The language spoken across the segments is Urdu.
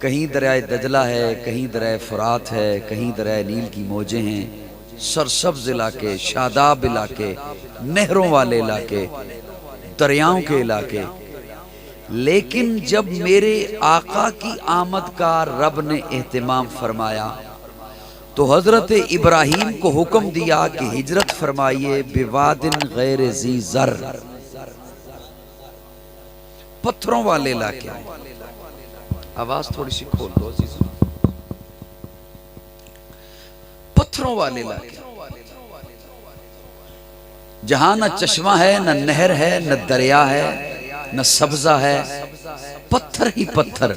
کہیں دریائے دجلہ ہے، کہیں دریائے فرات ہے، کہیں دریائے نیل کی موجیں ہیں، سرسبز علاقے، شاداب علاقے، نہروں والے علاقے، دریاؤں کے علاقے. لیکن جب میرے آقا کی آمد کا رب نے اہتمام فرمایا تو حضرت ابراہیم کو حکم دیا کہ ہجرت فرمائیے بوادن غیر ذی زر، پتھروں والے علاقے. آواز تھوڑی سی کھول دو عزیزو. پتھروں والے علاقے جہاں نہ چشمہ ہے، نہ نہر ہے، نہ دریا ہے، نہ سبزہ ہے، پتھر ہی پتھر.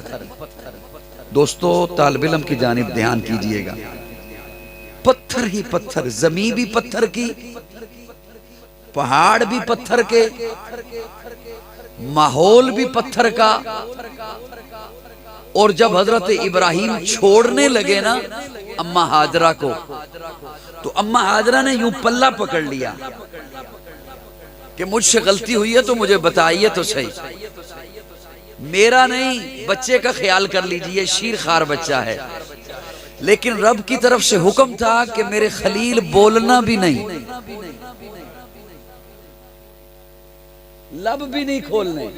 دوستو طالب علم کی جانب دھیان کیجئے گا. پتھر ہی پتھر، زمین بھی پتھر کی، پہاڑ بھی پتھر کے، ماحول بھی پتھر کا. اور جب حضرت ابراہیم چھوڑنے لگے نا اماں ہاجرہ کو، تو اماں ہاجرہ نے یوں پلہ پکڑ لیا کہ مجھ سے غلطی ہوئی ہے تو مجھے بتائیے تو صحیح، میرا نہیں، بچے کا خیال کر لیجئے، شیر خار بچہ ہے. لیکن رب کی طرف سے حکم تھا کہ میرے خلیل بولنا بھی نہیں، لب بھی نہیں کھولنے.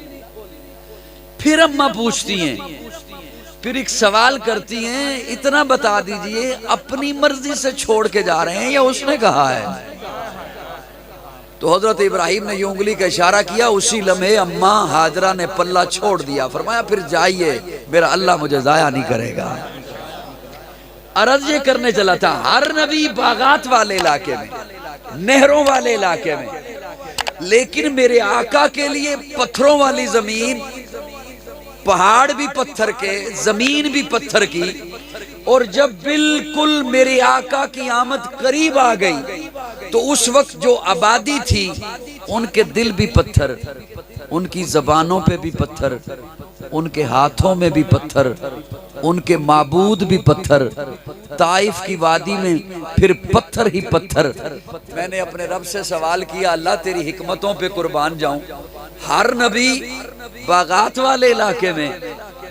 پھر اماں پوچھتی ہیں، پھر ایک سوال کرتی ہیں، اتنا بتا دیجئے اپنی مرضی سے چھوڑ کے جا رہے ہیں یا اس نے کہا ہے؟ تو حضرت ابراہیم نے یہ انگلی کا اشارہ کیا. اسی لمحے اماں ہاجرہ نے پلہ چھوڑ دیا. فرمایا پھر جائیے، میرا اللہ مجھے ضائع نہیں کرے گا. عرض یہ کرنے چلا تھا، ہر نبی باغات والے علاقے میں، نہروں والے علاقے میں، لیکن میرے آقا کے لیے پتھروں والی زمین، پہاڑ بھی پتھر کے، زمین بھی پتھر کی. اور جب بالکل میرے آقا کی آمد قریب آ گئی تو اس وقت جو آبادی تھی ان کے دل بھی پتھر، ان کی زبانوں پہ بھی پتھر، ان کے ہاتھوں میں بھی پتھر، ان کے معبود بھی پتھر. طائف کی وادی میں پھر پتھر ہی پتھر. میں نے اپنے رب سے سوال کیا، اللہ تیری حکمتوں پہ قربان جاؤں، ہر نبی باغات والے علاقے میں،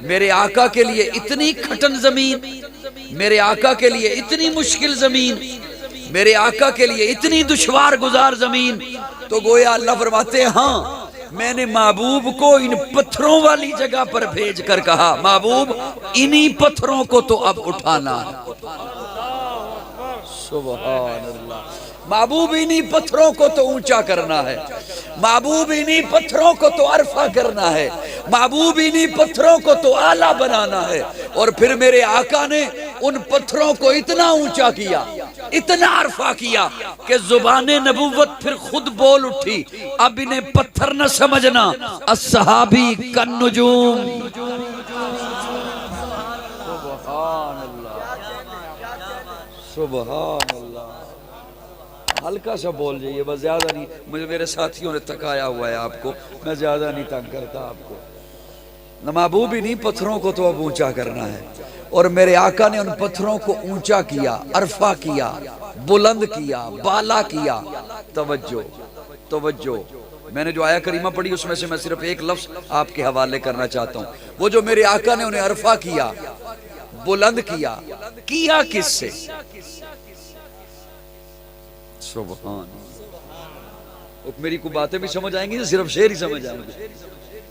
میرے آقا کے لیے اتنی کھٹن زمین، میرے آقا کے لیے اتنی مشکل زمین، میرے آقا کے لیے اتنی دشوار گزار زمین. تو گویا اللہ فرماتے ہیں ہاں، میں نے محبوب کو ان پتھروں والی جگہ پر بھیج کر کہا، محبوب انہی پتھروں کو تو اب اٹھانا ہے. سبحان اللہ. محبوب انہی پتھروں کو تو اونچا کرنا ہے، محبوب انہی پتھروں کو تو عرفہ کرنا ہے، محبوب انہی پتھروں کو تو اعلیٰ بنانا ہے. اور پھر میرے آقا نے ان پتھروں کو اتنا اونچا کیا، اتنا عرفہ کیا کہ زبان نبوت پھر خود بول اٹھی، اب انہیں پتھر نہ سمجھنا، الصحابی کالنجوم. سبحان اللہ، سبحان اللہ. ہلکا سا بول جائیے بس، زیادہ نہیں. مجھے میرے ساتھیوں نے تکایا ہوا ہے آپ کو، میں زیادہ نہیں تنگ کرتا آپ کو. محبوب ہی نہیں، پتھروں کو تو اب اونچا کرنا ہے. اور میرے آقا نے ان پتھروں کو اونچا کیا، عرفہ کیا، بلند کیا، بالا کیا. توجہ توجہ. میں نے جو آیہ کریمہ پڑھی اس میں سے میں صرف ایک لفظ آپ کے حوالے کرنا چاہتا ہوں. وہ جو میرے آقا نے انہیں عرفہ کیا، بلند کیا، کیا کس سے؟ سبحان. میری کو باتیں بھی سمجھ آئیں گی، صرف شعر ہی سمجھ آئیں گے.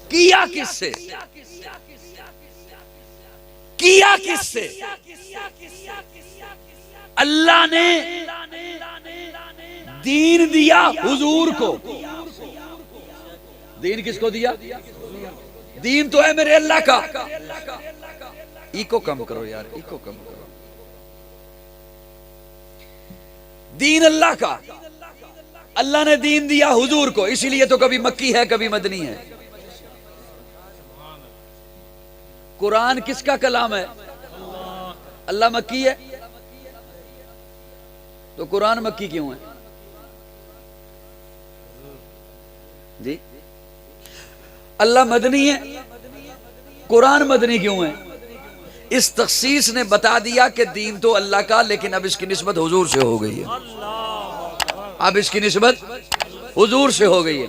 کیا کس سے؟ کیا کس سے؟ اللہ نے دین دیا حضور کو. دین کس کو دیا؟ دین تو ہے میرے اللہ کا. ایکو کم کرو یار، ایکو کم کرو. دین اللہ کا، اللہ نے دین دیا حضور کو. اسی لیے تو کبھی مکی ہے کبھی مدنی ہے. قرآن کس کا کلام ہے؟ اللہ مکی ہے تو قرآن مکی کیوں ہے جی؟ اللہ مدنی ہے، قرآن مدنی کیوں ہے؟ اس تخصیص نے بتا دیا کہ دین تو اللہ کا، لیکن اب اس کی نسبت حضور سے ہو گئی ہے. اب اس کی نسبت حضور سے ہو گئی ہے.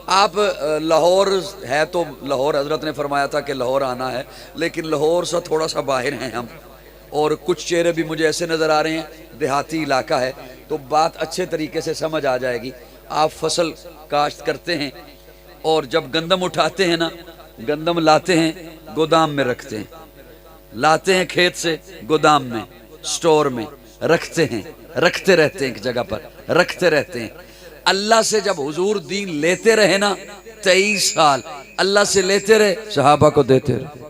آپ لاہور ہے تو لاہور حضرت نے فرمایا تھا کہ لاہور آنا ہے، لیکن لاہور سے تھوڑا سا باہر ہیں ہم، اور کچھ چہرے بھی مجھے ایسے نظر آ رہے ہیں، دیہاتی علاقہ ہے تو بات اچھے طریقے سے سمجھ آ جائے گی۔ آپ فصل کاشت کرتے ہیں اور جب گندم اٹھاتے ہیں نا، گندم لاتے ہیں گودام میں رکھتے ہیں، لاتے ہیں کھیت سے گودام میں سٹور میں رکھتے ہیں، رکھتے رہتے ہیں ایک جگہ پر رکھتے رہتے ہیں۔ اللہ سے جب حضور دین لیتے رہے نا 23 سال، اللہ سے لیتے رہے صحابہ کو دیتے رہے،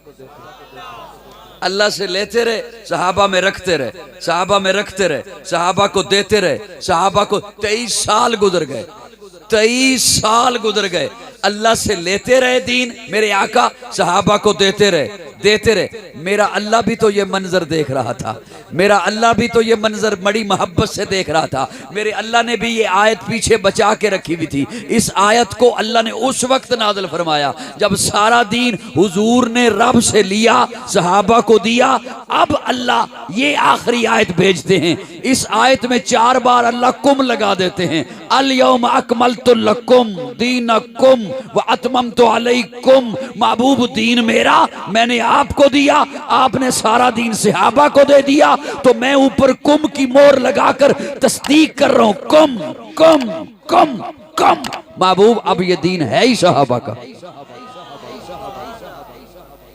اللہ سے لیتے رہے صحابہ میں رکھتے رہے، صحابہ میں رکھتے رہے، صحابہ کو دیتے رہے، صحابہ کو 23 سال گزر گئے، 23 سال گزر گئے، اللہ سے لیتے رہے دین میرے آقا، صحابہ کو دیتے رہے دیتے رہے۔ میرا اللہ بھی تو یہ منظر دیکھ رہا تھا، میرا اللہ بھی تو یہ منظر بڑی محبت سے دیکھ رہا تھا۔ میرے اللہ نے بھی یہ آیت پیچھے بچا کے رکھی ہوئی تھی۔ اس آیت کو اللہ نے اس وقت نازل فرمایا جب سارا دین حضور نے رب سے لیا، صحابہ کو دیا۔ اب اللہ یہ آخری آیت بھیجتے ہیں، اس آیت میں 4 بار اللہ کم لگا دیتے ہیں، الیوم اکملت لکم دینکم واتممت علیکم۔ محبوب دین میرا میں نے آپ کو دیا، آپ نے سارا دین صحابہ کو دے دیا، تو میں اوپر کم کی مور لگا کر تصدیق کر رہا ہوں، کم کم کم کم۔ محبوب اب یہ دین ہے ہی صحابہ کا،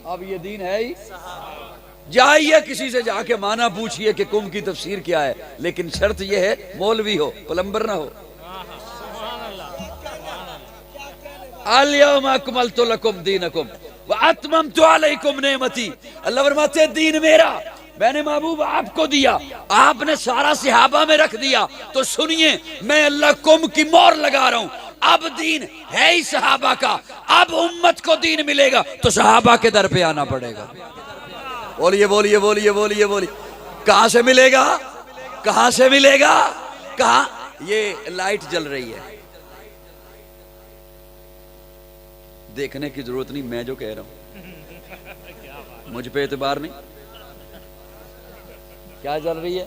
اب یہ دین ہے ہی۔ جائیے کسی سے جا کے معنی پوچھئے کہ کم کی تفسیر کیا ہے، لیکن شرط یہ ہے مولوی ہو، پلمبر نہ ہو۔ الیوم اکملت لکم دینکم واتممت علیکم نعمتی۔ اللہ فرماتے ہیں دین میرا میں نے محبوب آپ کو دیا، آپ نے سارا صحابہ میں رکھ دیا، تو سنیے میں اللہ کم کی مور لگا رہا ہوں، اب دین ہے ہی صحابہ کا، اب امت کو دین ملے گا تو صحابہ کے در پہ آنا پڑے گا۔ بولیے بولیے بولیے بولیے بولیے، کہاں سے ملے گا؟ کہاں سے ملے گا؟ کہاں؟ یہ لائٹ جل رہی ہے، دیکھنے کی ضرورت نہیں، میں جو کہہ رہا ہوں مجھ پہ اعتبار نہیں۔ کیا جل رہی ہے؟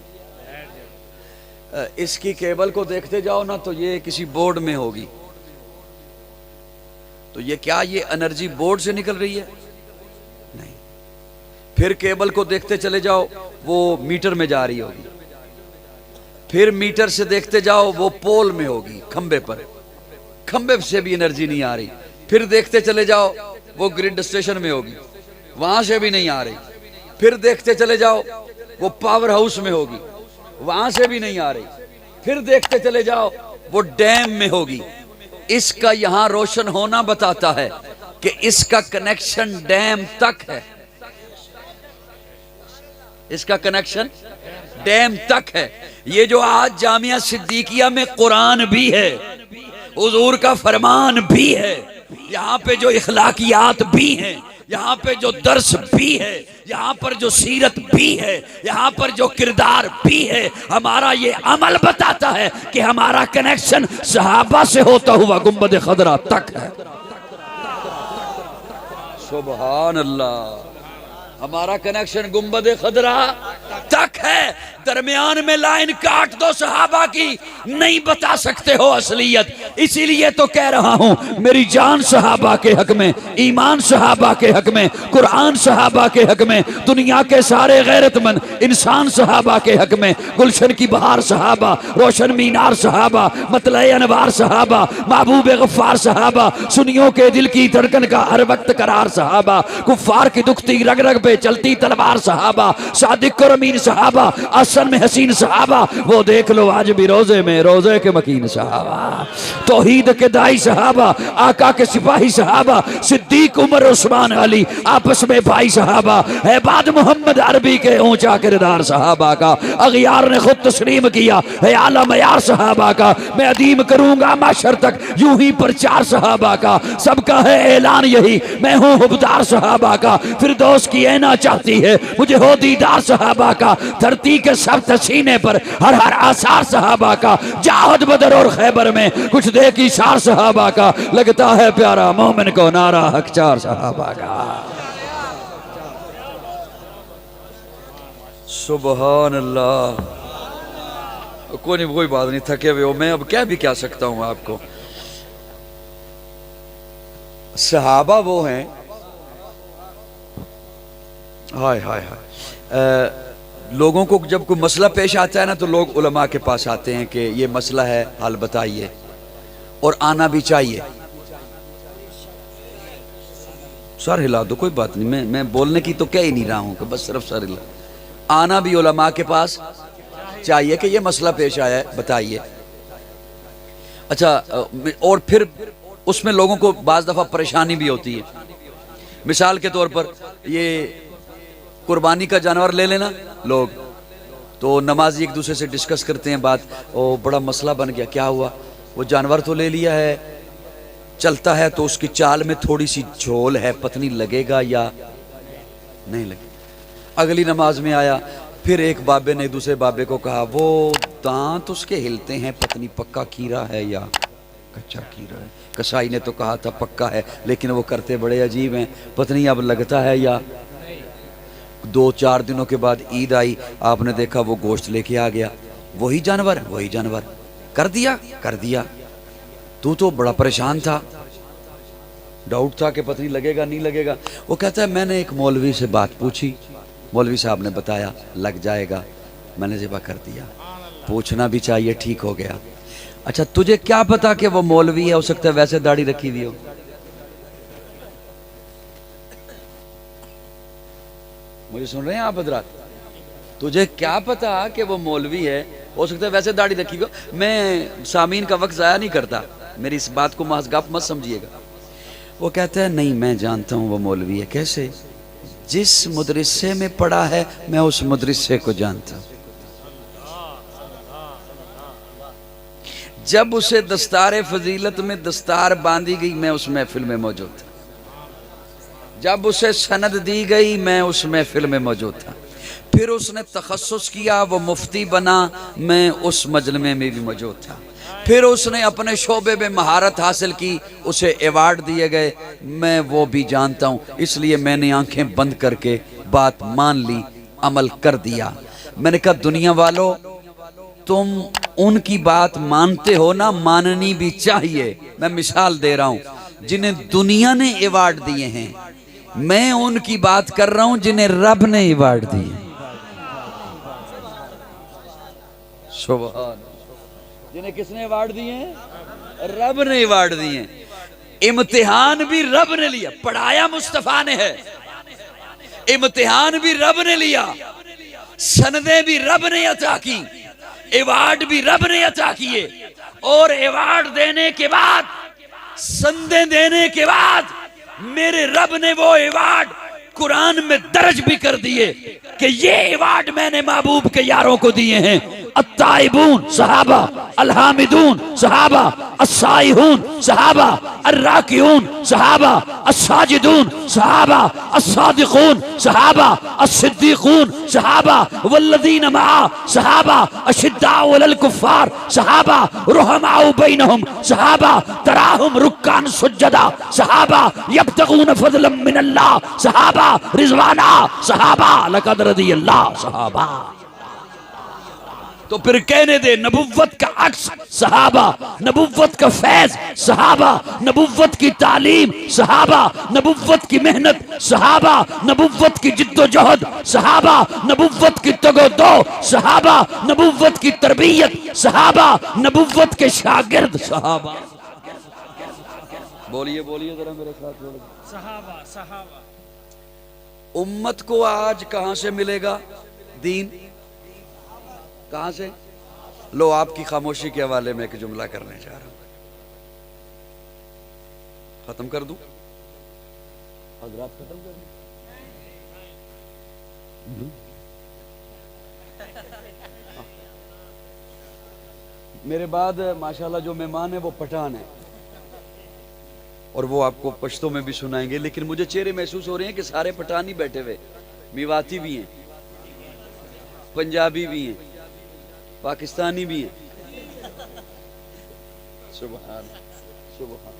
اس کی کیبل کو دیکھتے جاؤ نا تو یہ کسی بورڈ میں ہوگی، تو یہ کیا یہ انرجی بورڈ سے نکل رہی ہے؟ نہیں۔ پھر کیبل کو دیکھتے چلے جاؤ وہ میٹر میں جا رہی ہوگی، پھر میٹر سے دیکھتے جاؤ وہ پول میں ہوگی، کھمبے پر، کھمبے سے بھی انرجی نہیں آ رہی، پھر دیکھتے چلے جاؤ وہ گریڈ اسٹیشن میں ہوگی، وہاں سے بھی نہیں آ رہی، پھر دیکھتے چلے جاؤ وہ پاور ہاؤس میں ہوگی، وہاں سے بھی نہیں آ رہی، پھر دیکھتے چلے جاؤ وہ ڈیم میں ہوگی۔ اس کا یہاں روشن ہونا بتاتا ہے کہ اس کا کنیکشن ڈیم تک ہے، اس کا کنیکشن ڈیم تک ہے۔ یہ جو آج جامعہ صدیقیہ میں قرآن بھی ہے، حضور کا فرمان بھی ہے، یہاں پہ جو اخلاقیات بھی ہیں، یہاں پہ جو درس بھی ہے، یہاں پر جو سیرت بھی ہے، یہاں پر جو کردار بھی ہے، ہمارا یہ عمل بتاتا ہے کہ ہمارا کنیکشن صحابہ سے ہوتا ہوا گنبد خضرا تک ہے۔ سبحان اللہ، ہمارا کنیکشن گنبد خضرا تک ہے۔ درمیان میں لائن کاٹ دو صحابہ کی، نہیں بتا سکتے ہو اصلیت۔ اسی لیے تو کہہ رہا ہوں میری جان صحابہ کے حق میں، ایمان صحابہ کے حق میں، قرآن صحابہ کے حق میں، دنیا کے سارے غیرت مند انسان صحابہ کے حق میں، گلشن کی بہار صحابہ، روشن مینار صحابہ، مطلع انوار صحابہ، محبوب غفار صحابہ، سنیوں کے دل کی دھڑکن کا ہر وقت قرار صحابہ، کفار کی دکھتی رگ رگ پہ چلتی تلوار صحابہ، صادق اور امین صحابہ، آسن میں حسین صحابہ، وہ دیکھ لو آج بھی روزے میں روزے کے مکین صحابہ، توحید کے دائی صحابہ، آقا کے سپاہی صحابہ، صدیق عمر عثمان علی آپس میں بھائی صحابہ، عباد محمد عربی کے اونچا کردار صحابہ کا، اغیار نے خود تسلیم کیا ہے اعلیٰ معیار صحابہ کا، میں عدیم کروں گا معاشر تک یوں ہی پرچار صحابہ کا، سب کا ہے اعلان یہی میں ہوں حبدار صحابہ کا، فردوس کی اینا چاہتی ہے مجھے ہو دیدار صحابہ کا، دھرتی کے سب سینے پر ہر ہر آثار صحابہ کا، جاہد بدر اور خیبر میں کچھ دیکھی شار صحابہ کا، لگتا ہے پیارا مومن کو نعرہ حق چار صحابہ کا۔ سبحان اللہ، کوئی بات نہیں، تھکے ہوئے ہو، میں اب کیا بھی کیا سکتا ہوں آپ کو۔ صحابہ وہ ہیں، ہائے ہائے ہائے، لوگوں کو جب کوئی مسئلہ پیش آتا ہے نا تو لوگ علماء کے پاس آتے ہیں کہ یہ مسئلہ ہے، حل بتائیے، اور آنا بھی چاہیے۔ سر ہلا دو، کوئی بات نہیں، میں بولنے کی تو کہہ ہی نہیں رہا ہوں کہ بس صرف سر ہلا، آنا بھی علماء کے پاس چاہیے کہ یہ مسئلہ پیش آیا ہے، بتائیے۔ اچھا، اور پھر اس میں لوگوں کو بعض دفعہ پریشانی بھی ہوتی ہے۔ مثال کے طور پر یہ قربانی کا جانور لے لینا لوگ، تو نمازی ایک دوسرے سے ڈسکس کرتے ہیں بات، او بڑا مسئلہ بن گیا، کیا ہوا؟ وہ جانور تو لے لیا ہے، چلتا ہے تو اس کی چال میں تھوڑی سی جھول ہے، پتنی لگے گا یا نہیں لگے۔ اگلی نماز میں آیا، پھر ایک بابے نے دوسرے بابے کو کہا وہ دانت اس کے ہلتے ہیں، پتنی پکا کھیرا ہے یا کچا کھیرا ہے۔ کسائی نے تو کہا تھا پکا ہے، لیکن وہ کرتے بڑے عجیب ہیں، پتنی اب لگتا ہے یا۔ 2-4 دنوں کے بعد عید آئی، آپ نے دیکھا وہ گوشت لے کے آ گیا، وہی جانور وہی جانور، کر دیا۔ تو بڑا پریشان تھا، ڈاؤٹ تھا کہ پتہ نہیں لگے گا نہیں لگے گا۔ وہ کہتا ہے میں نے ایک مولوی سے بات پوچھی، مولوی صاحب نے بتایا لگ جائے گا، میں نے ذبح کر دیا۔ پوچھنا بھی چاہیے، ٹھیک ہو گیا۔ اچھا تجھے کیا پتا کہ وہ مولوی ہے، ہو سکتا ہے ویسے داڑھی رکھی ہوئی ہو۔ مجھے سن رہے ہیں آپ حضرات؟ تجھے کیا پتا کہ وہ مولوی ہے، ہو سکتا ہے ویسے داڑھی رکھی ہو۔ میں سامعین کا وقت ضائع نہیں کرتا، میری اس بات کو محض گپ مت سمجھیے گا۔ وہ کہتا ہے نہیں میں جانتا ہوں وہ مولوی ہے۔ کیسے؟ جس مدرسے میں پڑھا ہے میں اس مدرسے کو جانتا ہوں۔ جب اسے دستار فضیلت میں دستار باندھی گئی میں اس محفل میں موجود تھا، جب اسے سند دی گئی میں اس محفل میں موجود تھا، پھر اس نے تخصص کیا وہ مفتی بنا میں اس مجلمے میں بھی موجود تھا، پھر اس نے اپنے شعبے میں مہارت حاصل کی، اسے ایوارڈ دیے گئے، میں وہ بھی جانتا ہوں، اس لیے میں نے آنکھیں بند کر کے بات مان لی، عمل کر دیا۔ میں نے کہا دنیا والو تم ان کی بات مانتے ہو نا، ماننی بھی چاہیے۔ میں مثال دے رہا ہوں، جنہیں دنیا نے ایوارڈ دیے ہیں، میں ان کی بات کر رہا ہوں جنہیں رب نے ایوارڈ دیے۔ سبحان، جنہیں کس نے ایوارڈ دیے ہیں؟ رب نے ایوارڈ دیے ہیں۔ امتحان بھی رب نے لیا، پڑھایا مصطفیٰ نے ہے، امتحان بھی رب نے لیا، سندیں بھی رب نے عطا کی، ایوارڈ بھی رب نے عطا کیے، اور ایوارڈ دینے کے بعد، سندیں دینے کے بعد میرے رب نے وہ ایوارڈ قرآن میں درج بھی کر دیے کہ یہ ایوارڈ میں نے محبوب کے یاروں کو دیے ہیں۔ التائبون صحابہ، الحامدون صحابہ، السائحون صحابہ، الراکعون صحابہ، الساجدون صحابہ، الصادقون صحابہ، الصدیقون صحابہ، والذین معا صحابہ، اشداء علی الکفار صحابہ، رحماء بینہم صحابہ، تراہم رکعا سجدا صحابہ، یبتغون فضلا من اللہ صحابہ، رضوانا صحابہ، لقد رضی اللہ صحابہ۔ تو پھر کہنے دے نبوت کا عکس صحابہ، نبوت کا فیض صحابہ، نبوت کی تعلیم صحابہ، نبوت کی محنت صحابہ، نبوت کی جد و جہد صحابہ، نبوت کی تگ و دو صحابہ، نبوت کی تربیت صحابہ، نبوت کے شاگرد صحابہ۔ بولیے ذرا میرے ساتھ صحابہ صحابہ۔ امت کو آج کہاں سے ملے گا دین؟ کہاں سے؟ لو آپ کی خاموشی کے حوالے میں ایک جملہ کرنے چاہ رہا ہوں، ختم کر دوں حضرات؟ ختم کر دوں؟ میرے بعد ماشاءاللہ جو مہمان ہیں وہ پٹھان ہیں، اور وہ آپ کو پشتوں میں بھی سنائیں گے، لیکن مجھے چہرے محسوس ہو رہے ہیں کہ سارے پٹھان ہی بیٹھے ہوئے، میواتی بھی ہیں، پنجابی بھی ہیں، پاکستانی بھی ہیں۔ سبحان سبحان۔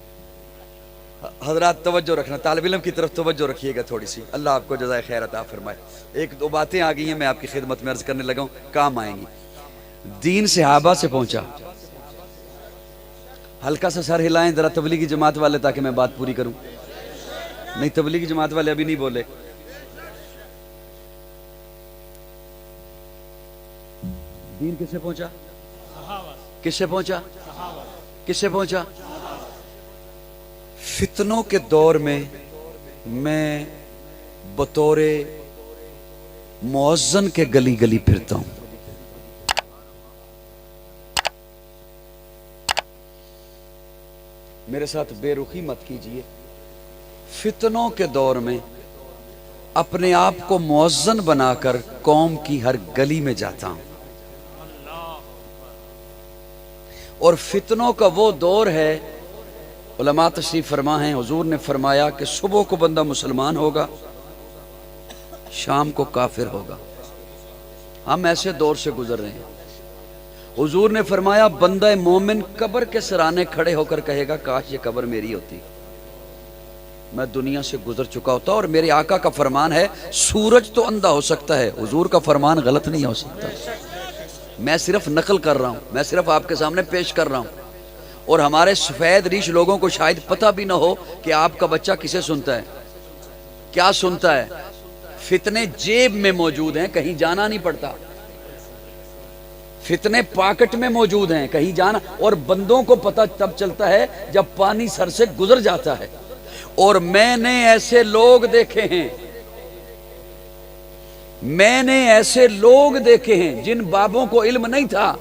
حضرات توجہ رکھنا، طالب علم کی طرف توجہ رکھیے گا تھوڑی سی، اللہ آپ کو جزائے خیر عطا فرمائے۔ 1-2 باتیں آ گئی ہیں، میں آپ کی خدمت میں عرض کرنے لگا ہوں، کام آئیں گی۔ دین صحابہ سے پہنچا، ہلکا سا سر ہلائیں ذرا تبلیغی جماعت والے تاکہ میں بات پوری کروں۔ نہیں تبلیغی جماعت والے ابھی نہیں بولے. دین کس سے پہنچا؟ کس سے پہنچا؟ کس سے پہنچا؟ فتنوں کے دور میں میں بطور مؤذن کے گلی گلی پھرتا ہوں. میرے ساتھ بے رخی مت کیجئے. فتنوں کے دور میں اپنے آپ کو مؤذن بنا کر قوم کی ہر گلی میں جاتا ہوں. اور فتنوں کا وہ دور ہے، علماء تشریف فرما ہیں، حضور نے فرمایا کہ صبح کو بندہ مسلمان ہوگا، شام کو کافر ہوگا. ہم ایسے دور سے گزر رہے ہیں. حضور نے فرمایا بندہ مومن قبر کے سرانے کھڑے ہو کر کہے گا کاش یہ قبر میری ہوتی، میں دنیا سے گزر چکا ہوتا. اور میرے آقا کا فرمان ہے سورج تو اندھا ہو سکتا ہے، حضور کا فرمان غلط نہیں ہو سکتا. میں صرف نقل کر رہا ہوں، میں صرف آپ کے سامنے پیش کر رہا ہوں. اور ہمارے سفید ریش لوگوں کو شاید پتہ بھی نہ ہو کہ آپ کا بچہ کسے سنتا ہے، کیا سنتا ہے. فتنے جیب میں موجود ہیں، کہیں جانا نہیں پڑتا. فتنے پاکٹ میں موجود ہیں، کہیں جانا. اور بندوں کو پتہ تب چلتا ہے جب پانی سر سے گزر جاتا ہے. اور میں نے ایسے لوگ دیکھے ہیں، میں نے ایسے لوگ دیکھے ہیں جن بابوں کو علم نہیں تھا،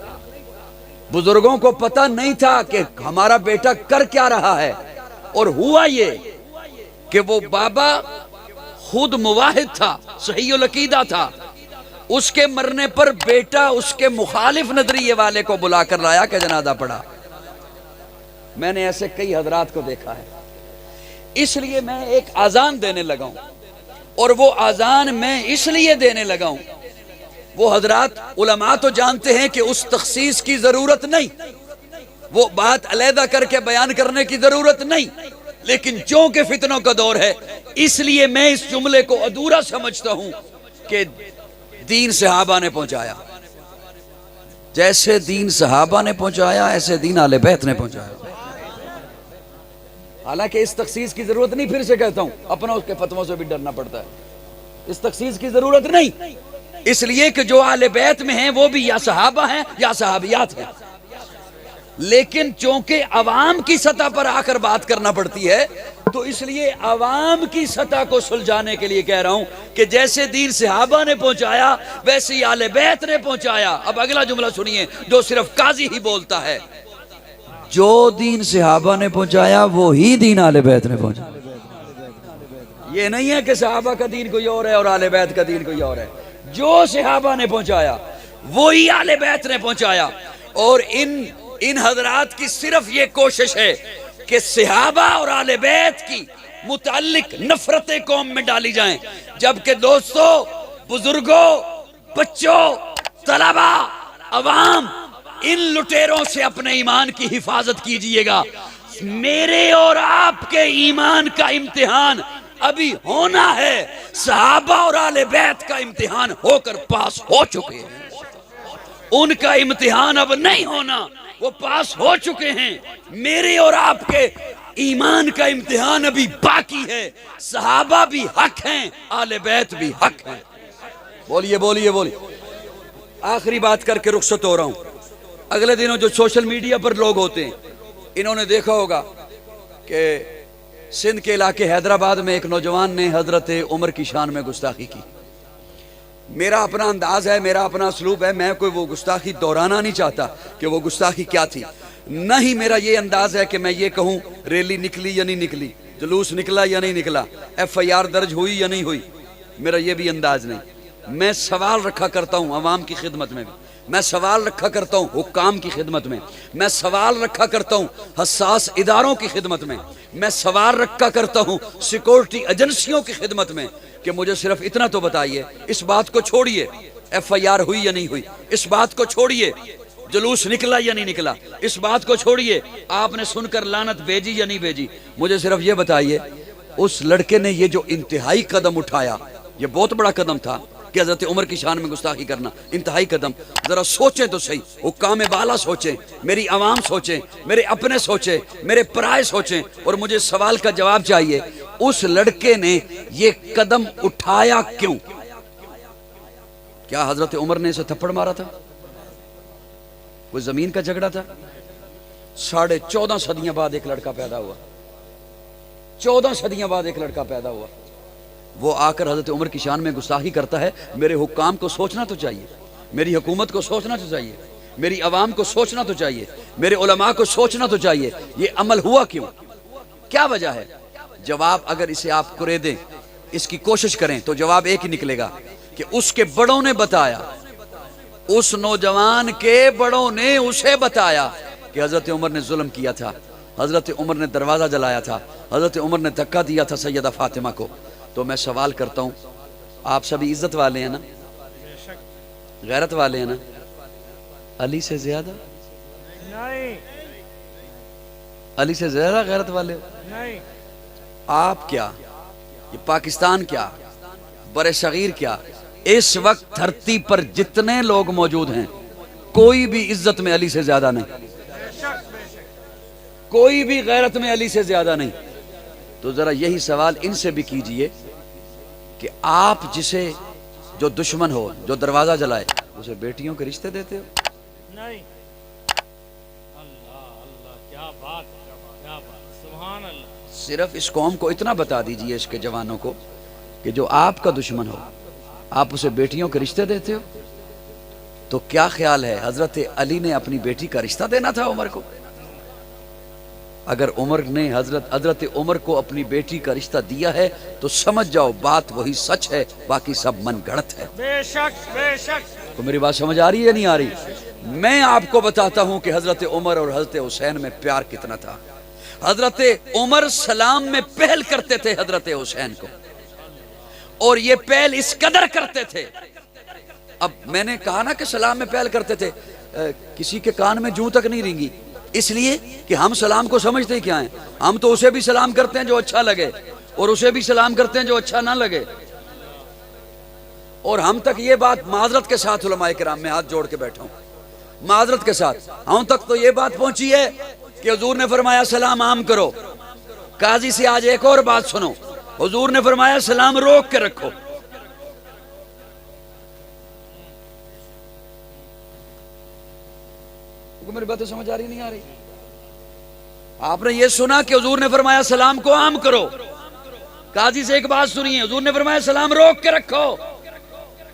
بزرگوں کو پتہ نہیں تھا کہ ہمارا بیٹا کر کیا رہا ہے. اور ہوا یہ کہ وہ بابا خود موحد تھا، صحیح العقیدہ تھا. اس کے مرنے پر بیٹا اس کے مخالف نظریے والے کو بلا کر لایا کہ جنازہ پڑھا. میں نے ایسے کئی حضرات کو دیکھا ہے. اس لیے میں ایک اذان دینے لگا ہوں. اور وہ اذان میں اس لیے دینے لگا ہوں، وہ حضرات علماء تو جانتے ہیں کہ اس تخصیص کی ضرورت نہیں، وہ بات علیحدہ کر کے بیان کرنے کی ضرورت نہیں، لیکن چونکہ فتنوں کا دور ہے اس لیے میں اس جملے کو ادھورا سمجھتا ہوں کہ دین صحابہ نے پہنچایا. جیسے دین صحابہ نے پہنچایا ایسے دین اہل بیت نے پہنچایا. حالانکہ اس تخصیص کی ضرورت نہیں، پھر سے کہتا ہوں، اپنا اس کے فتووں سے بھی ڈرنا پڑتا ہے. اس تخصیص کی ضرورت نہیں، اس لیے کہ جو اہل بیت میں ہیں وہ بھی یا صحابہ ہیں یا صحابیات ہیں. لیکن چونکہ عوام کی سطح پر آ کر بات کرنا پڑتی ہے تو اس لیے عوام کی سطح کو سلجھانے کے لیے کہہ رہا ہوں کہ جیسے دین صحابہ نے پہنچایا ویسے ہی اہل بیت نے پہنچایا. اب اگلا جملہ سنیے جو صرف قاضی ہی بولتا ہے، جو دین صحابہ نے پہنچایا وہی دین اہل بیت نے پہنچایا. یہ نہیں ہے کہ صحابہ کا دین کوئی اور ہے اور اہل بیت کا دین کوئی اور ہے. جو صحابہ نے پہنچایا وہی اہل بیت نے پہنچایا. اور ان حضرات کی صرف یہ کوشش ہے کہ صحابہ اور اہل بیت کی متعلق نفرتیں قوم میں ڈالی جائیں. جبکہ دوستو، بزرگوں، بچوں، طلبہ، عوام، ان لٹیروں سے اپنے ایمان کی حفاظت کیجئے گا. میرے اور آپ کے ایمان کا امتحان ابھی ہونا ہے. صحابہ اور اہل بیت کا امتحان ہو کر پاس ہو چکے ہیں، ان کا امتحان اب نہیں ہونا، وہ پاس ہو چکے ہیں. میرے اور آپ کے ایمان کا امتحان ابھی باقی ہے. صحابہ بھی حق ہیں، اہل بیت بھی حق ہیں. بولیے بولیے بولیے. آخری بات کر کے رخصت ہو رہا ہوں. اگلے دنوں جو سوشل میڈیا پر لوگ ہوتے ہیں انہوں نے دیکھا ہوگا کہ سندھ کے علاقے حیدرآباد میں ایک نوجوان نے حضرت عمر کی شان میں گستاخی کی. میرا اپنا انداز ہے، میرا اپنا اسلوب ہے، میں کوئی وہ گستاخی دہرانا نہیں چاہتا کہ وہ گستاخی کیا تھی. نہ ہی میرا یہ انداز ہے کہ میں یہ کہوں ریلی نکلی یا نہیں نکلی، جلوس نکلا یا نہیں نکلا، ایف آئی آر درج ہوئی یا نہیں ہوئی. میرا یہ بھی انداز نہیں. میں سوال رکھا کرتا ہوں عوام کی خدمت میں بھی، میں سوال رکھا کرتا ہوں حکام کی خدمت میں، میں سوال رکھا کرتا ہوں حساس اداروں کی خدمت میں، میں سوال رکھا کرتا ہوں سیکورٹی ایجنسیوں کی خدمت میں کہ مجھے صرف اتنا تو بتائیے، اس بات کو چھوڑیے ایف آئی آر ہوئی یا نہیں ہوئی، اس بات کو چھوڑیے جلوس نکلا یا نہیں نکلا، اس بات کو چھوڑیے آپ نے سن کر لعنت بھیجی یا نہیں بھیجی. مجھے صرف یہ بتائیے اس لڑکے نے یہ جو انتہائی قدم اٹھایا، یہ بہت بڑا قدم تھا کہ حضرت عمر کی شان میں گستاخی کرنا، انتہائی قدم. ذرا سوچیں تو صحیح، حکام بالا سوچیں، میری عوام سوچیں، میرے اپنے سوچیں، میرے پرائے سوچیں. اور مجھے سوال کا جواب چاہیے اس لڑکے نے یہ قدم اٹھایا کیوں؟ کیا حضرت عمر نے اسے تھپڑ مارا تھا؟ کوئی زمین کا جھگڑا تھا؟ 14.5 صدیاں بعد ایک لڑکا پیدا ہوا، 14 صدیاں بعد ایک لڑکا پیدا ہوا، وہ آ کر حضرت عمر کی شان میں گستاخی کرتا ہے۔ میرے حکام کو سوچنا تو چاہیے، میری حکومت کو سوچنا تو چاہیے، میری عوام کو سوچنا تو چاہیے، میرے علماء کو سوچنا تو چاہیے، یہ عمل ہوا کیوں؟ کیا وجہ ہے؟ جواب اگر اسے آپ کرے دیں، اس کی کوشش کریں تو جواب ایک ہی نکلے گا کہ اس کے بڑوں نے بتایا، اس نوجوان کے بڑوں نے اسے بتایا کہ حضرت عمر نے ظلم کیا تھا، حضرت عمر نے دروازہ جلایا تھا، حضرت عمر نے دھکا دیا تھا سیدہ فاطمہ کو۔ تو میں سوال کرتا ہوں، آپ سبھی عزت والے ہیں نا، غیرت والے ہیں نا؟ علی سے زیادہ؟ نہیں علی سے زیادہ غیرت والے ہو؟ نہیں آپ کیا، یہ پاکستان کیا، بر صغیر کیا، اس وقت دھرتی پر جتنے لوگ موجود ہیں کوئی بھی عزت میں علی سے زیادہ نہیں، کوئی بھی غیرت میں علی سے زیادہ نہیں۔ تو ذرا یہی سوال ان سے بھی کیجئے کہ آپ جسے جو دشمن ہو، جو دروازہ جلائے، اسے بیٹیوں کے رشتے دیتے ہو؟ نہیں اللہ اللہ کیا بات کیا بات سبحان اللہ۔ صرف اس قوم کو اتنا بتا دیجئے، اس کے جوانوں کو، کہ جو آپ کا دشمن ہو آپ اسے بیٹیوں کے رشتے دیتے ہو؟ تو کیا خیال ہے حضرت علی نے اپنی بیٹی کا رشتہ دینا تھا عمر کو؟ اگر عمر نے حضرت عمر کو اپنی بیٹی کا رشتہ دیا ہے تو سمجھ جاؤ بات وہی سچ ہے، باقی سب من گڑت ہے۔ بے شک بے شک۔ تو میری بات سمجھ آ رہی ہے یا نہیں آ رہی؟ میں آپ کو بتاتا ہوں کہ حضرت عمر اور حضرت حسین میں پیار کتنا تھا۔ حضرت عمر سلام میں پہل کرتے تھے حضرت حسین کو، اور یہ پہل اس قدر کرتے تھے۔ اب میں نے کہا نا کہ سلام میں پہل کرتے تھے، کسی کے کان میں جوں تک نہیں رینگی، اس لیے کہ ہم سلام کو سمجھتے کیا ہیں؟ ہم تو اسے بھی سلام کرتے ہیں جو اچھا لگے، اور اسے بھی سلام کرتے ہیں جو اچھا نہ لگے۔ اور ہم تک یہ بات معذرت کے ساتھ، علماء کرام میں ہاتھ جوڑ کے بیٹھا ہوں، معذرت کے ساتھ ہم تک تو یہ بات پہنچی ہے کہ حضور نے فرمایا سلام عام کرو۔ قاضی سے آج ایک اور بات سنو، حضور نے فرمایا سلام روک کے رکھو۔ میری باتیں سمجھ آ رہی نہیں آ رہی؟ آپ نے یہ سنا کہ حضور نے فرمایا سلام کو عام کرو، قاضی سے ایک بات سنیے، حضور نے فرمایا سلام روک کے رکھو۔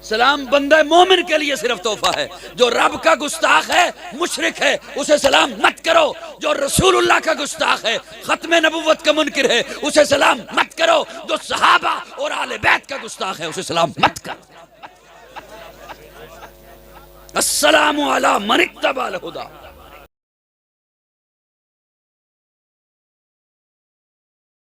سلام بندہ مومن کے لیے صرف تحفہ ہے، جو رب کا گستاخ ہے، مشرک ہے، اسے سلام مت کرو۔ جو رسول اللہ کا گستاخ ہے، ختم نبوت کا منکر ہے، اسے سلام مت کرو۔ جو صحابہ اور آل بیت کا گستاخ ہے، اسے سلام مت کرو۔ السلام علی من اتبع الہدی۔